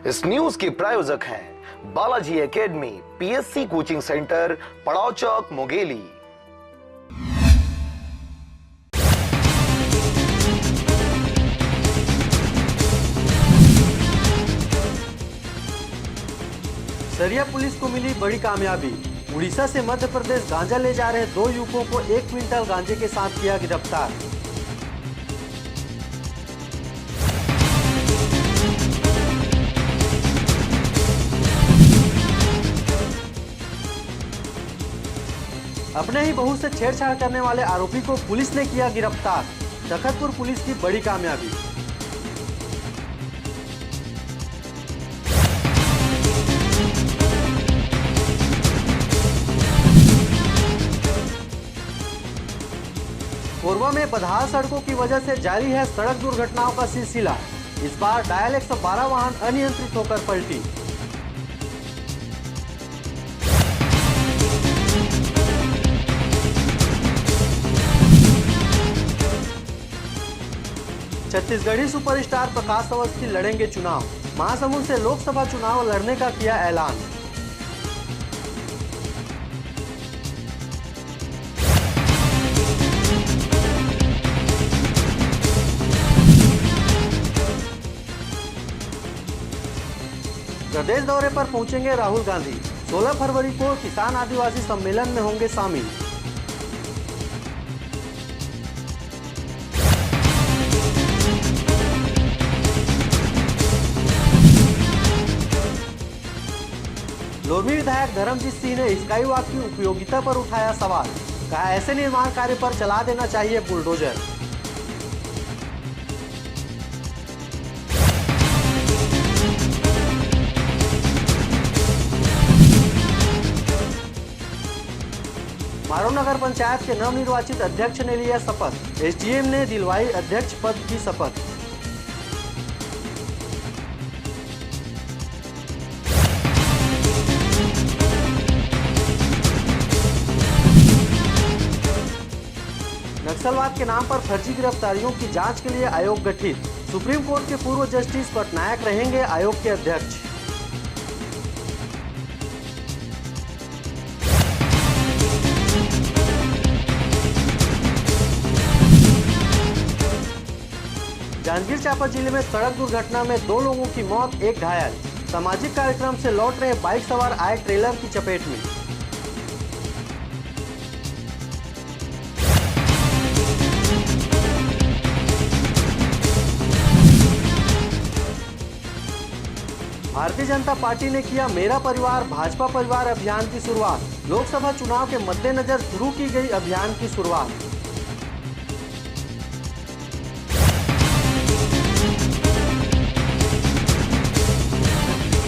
इस न्यूज के प्रायोजक हैं Balaji academy, PSC coaching centre, पड़ाव चौक, मुंगेली। सरिया पुलिस को मिली बड़ी कामयाबी। उड़ीसा से मध्य प्रदेश गांजा ले जा रहे 2 युवकों को 1 क्विंटल गांजे के साथ किया गिरफ्तार। अपने ही बहू से छेड़छाड़ करने वाले आरोपी को पुलिस ने किया गिरफ्तार। तखतपुर पुलिस की बड़ी कामयाबी। कोरबा में बदहाल सड़कों की वजह से जारी है सड़क दुर्घटनाओं का सिलसिला। इस बार डायल 112 वाहन अनियंत्रित होकर पलटी। छत्तीसगढ़ी सुपरस्टार प्रकाश अवस्थी लड़ेंगे चुनाव। महासमुंद से लोकसभा चुनाव लड़ने का किया ऐलान। प्रदेश दौरे पर पहुंचेंगे राहुल गांधी। 16 फरवरी को किसान आदिवासी सम्मेलन में होंगे शामिल। लोरमी विधायक धर्मजीत सिंह ने स्काई वॉक की उपयोगिता पर उठाया सवाल। कहा, ऐसे निर्माण कार्य पर चला देना चाहिए बुलडोजर। मारो नगर पंचायत के नवनिर्वाचित अध्यक्ष ने लिया शपथ। एसडीएम ने दिलवाई अध्यक्ष पद की शपथ। नक्सलवाद के नाम पर फर्जी गिरफ्तारियों की जांच के लिए आयोग गठित। सुप्रीम कोर्ट के पूर्व जस्टिस पटनायक रहेंगे आयोग के अध्यक्ष। जांजगीर चांपा जिले में सड़क दुर्घटना में 2 लोगों की मौत, 1 घायल। सामाजिक कार्यक्रम से लौट रहे बाइक सवार आए ट्रेलर की चपेट में। भारतीय जनता पार्टी ने किया मेरा परिवार भाजपा परिवार अभियान की शुरुआत। लोकसभा चुनाव के मद्देनजर शुरू की गई अभियान की शुरुआत।